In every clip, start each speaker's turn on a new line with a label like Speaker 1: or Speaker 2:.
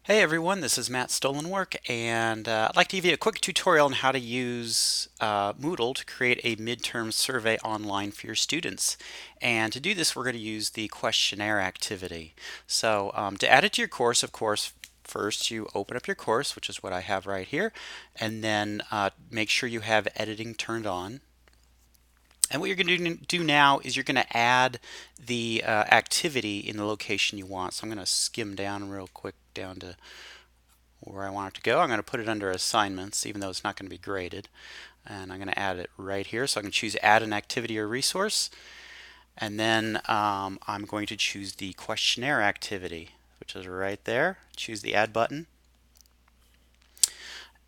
Speaker 1: Hey everyone, this is Matt Stolenwork, and I'd like to give you a quick tutorial on how to use Moodle to create a midterm survey online for your students. And to do this, we're going to use the questionnaire activity. So to add it to your course, of course, first you open up your course, which is what I have right here, and then make sure you have editing turned on. And what you're going to do now is you're going to add the activity in the location you want. So I'm going to skim down real quick down to where I want it to go. I'm going to put it under assignments, even though it's not going to be graded. And I'm going to add it right here. So I can choose add an activity or resource. And then I'm going to choose the questionnaire activity, which is right there. Choose the add button.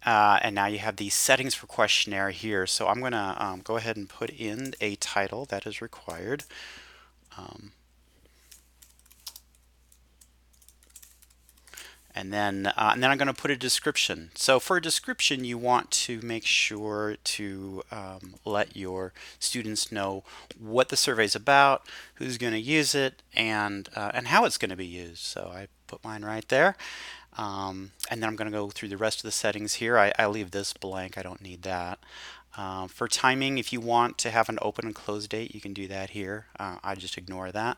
Speaker 1: And now you have these settings for questionnaire here. So I'm going to go ahead and put in a title that is required. And then I'm going to put a description. So for a description, you want to make sure to let your students know what the survey is about, who's going to use it, and how it's going to be used. So I put mine right there. And then I'm going to go through the rest of the settings here. I leave this blank. I don't need that. For timing, if you want to have an open and close date, you can do that here. I just ignore that.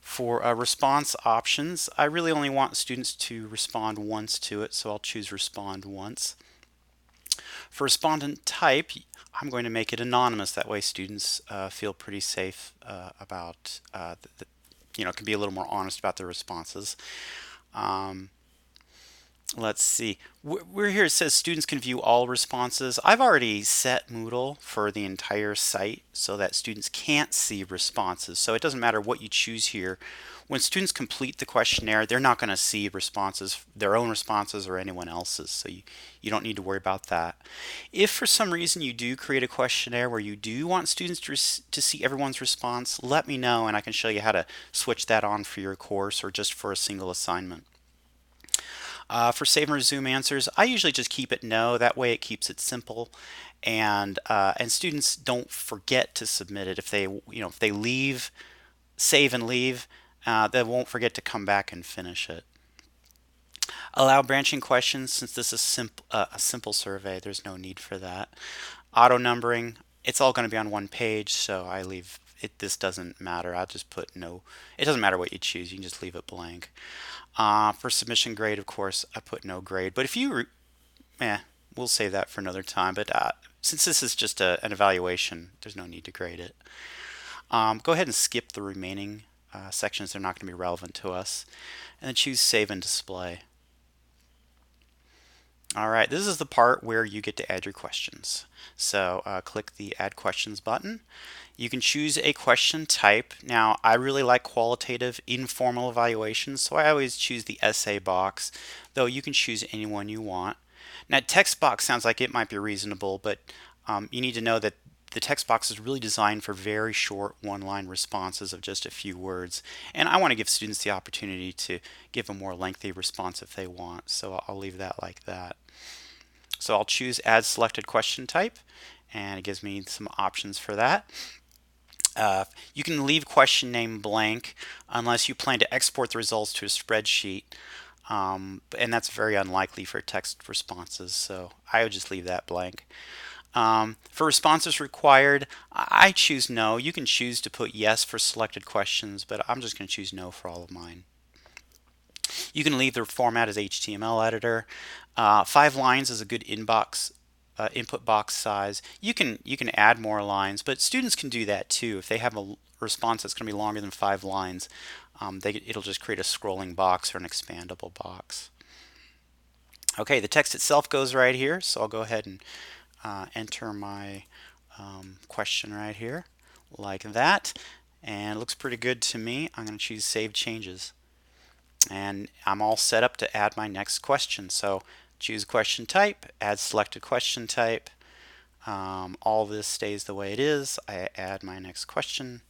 Speaker 1: For response options, I really only want students to respond once to it, so I'll choose respond once. For respondent type, I'm going to make it anonymous. That way students feel pretty safe about, can be a little more honest about their responses. Um, Let's see. We're here. It says students can view all responses. I've already set Moodle for the entire site so that students can't see responses. So it doesn't matter what you choose here. When students complete the questionnaire, they're not going to see responses, their own responses or anyone else's. So you don't need to worry about that. If for some reason you do create a questionnaire where you do want students to see everyone's response, let me know and I can show you how to switch that on for your course or just for a single assignment. For save and resume answers, I usually just keep it no. That way it keeps it simple, and students don't forget to submit it. If they leave, save and leave, they won't forget to come back and finish it. Allow branching questions since this is a simple survey. There's no need for that. Auto numbering, it's all going to be on one page, so I leave it. This doesn't matter. I'll just put no. It doesn't matter what you choose. You can just leave it blank. For submission grade, of course, I put no grade. But if you, we'll save that for another time. But since this is just an evaluation, there's no need to grade it. Go ahead and skip the remaining sections. They're not going to be relevant to us. And then choose Save and Display. All right, this is the part where you get to add your questions. So click the Add Questions button. You can choose a question type. Now, I really like qualitative, informal evaluations, so I always choose the essay box, though you can choose any one you want. Now, text box sounds like it might be reasonable, but you need to know that the text box is really designed for very short one-line responses of just a few words. And I want to give students the opportunity to give a more lengthy response if they want, so I'll leave that like that. So I'll choose Add Selected Question Type, and it gives me some options for that. You can leave question name blank unless you plan to export the results to a spreadsheet, and that's very unlikely for text responses, so I would just leave that blank. For responses required, I choose no. You can choose to put yes for selected questions, but I'm just going to choose no for all of mine. You can leave the format as HTML editor. 5 lines is a good input box size. You can add more lines, but students can do that too. If they have a response that's going to be longer than 5 lines, it'll just create a scrolling box or an expandable box. Okay, the text itself goes right here, so I'll go ahead and enter my question right here like that, and it looks pretty good to me. I'm going to choose Save Changes, and I'm all set up to add my next question. So choose question type, add selected question type. All this stays the way it is. I add my next question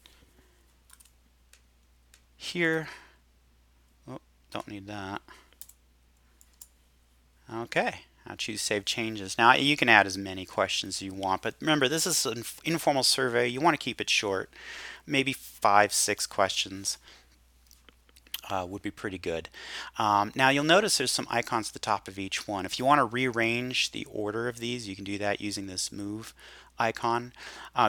Speaker 1: here. Oh, don't need that. Okay, I'll choose Save Changes. Now you can add as many questions as you want, but remember this is an informal survey. You want to keep it short, maybe 5, 6 questions. would be pretty good. Now you'll notice there's some icons at the top of each one. If you want to rearrange the order of these, you can do that using this move icon.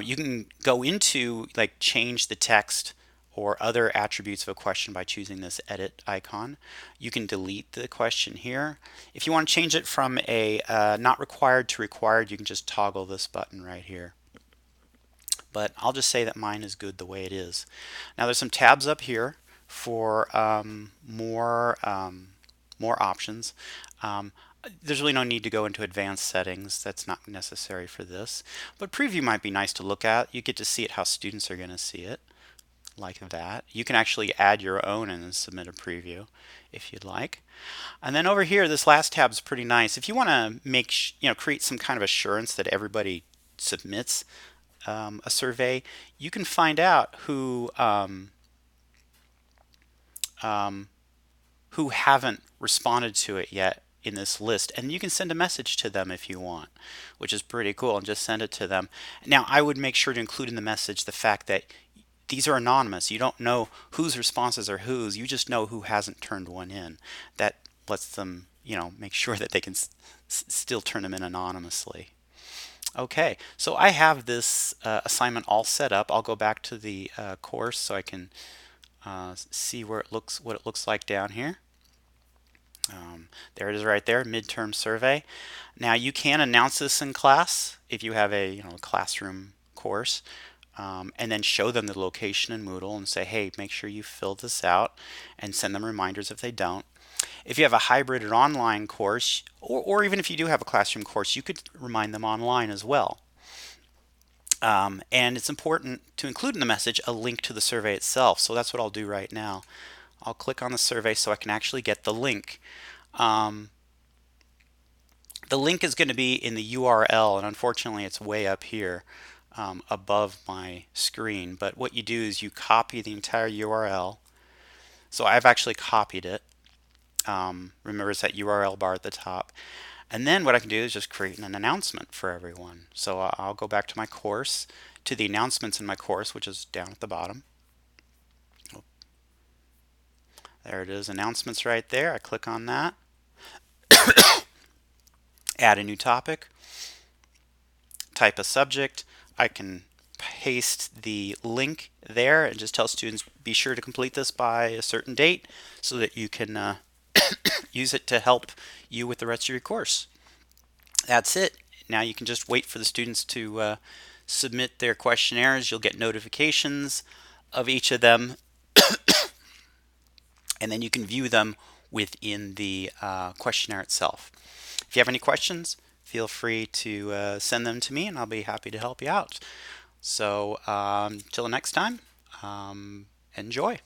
Speaker 1: You can go into like change the text or other attributes of a question by choosing this edit icon. You can delete the question here. If you want to change it from a not required to required, you can just toggle this button right here. But I'll just say that mine is good the way it is. Now there's some tabs up here for more options. There's really no need to go into advanced settings. That's not necessary for this. But preview might be nice to look at. You get to see it how students are going to see it, like that. You can actually add your own and then submit a preview if you'd like. And then over here, this last tab is pretty nice. If you want to make, create some kind of assurance that everybody submits a survey, you can find out who haven't responded to it yet in this list, and you can send a message to them if you want, which is pretty cool, and just send it to them. Now I would make sure to include in the message the fact that these are anonymous. You don't know whose responses are whose, you just know who hasn't turned one in. That lets them make sure that they can still turn them in anonymously. Okay, so I have this assignment all set up. I'll go back to the course so I can see what it looks like down here. There it is right there, midterm survey. Now you can announce this in class if you have a classroom course, and then show them the location in Moodle and say, hey, make sure you fill this out, and send them reminders if they don't. If you have a hybrid or online course, or even if you do have a classroom course, you could remind them online as well. And it's important to include in the message a link to the survey itself. So that's what I'll do right now. I'll click on the survey so I can actually get the link. The link is going to be in the URL, and unfortunately it's way up here above my screen. But what you do is you copy the entire URL. So I've actually copied it. Remember, it's that URL bar at the top. And then what I can do is just create an announcement for everyone. So I'll go back to my course, to the announcements in my course, which is down at the bottom. There it is, announcements right there. I click on that. Add a new topic. Type a subject. I can paste the link there and just tell students, be sure to complete this by a certain date so that you can use it to help you with the rest of your course. That's it. Now you can just wait for the students to submit their questionnaires. You'll get notifications of each of them, and then you can view them within the questionnaire itself. If you have any questions, feel free to send them to me, and I'll be happy to help you out. So till the next time, enjoy.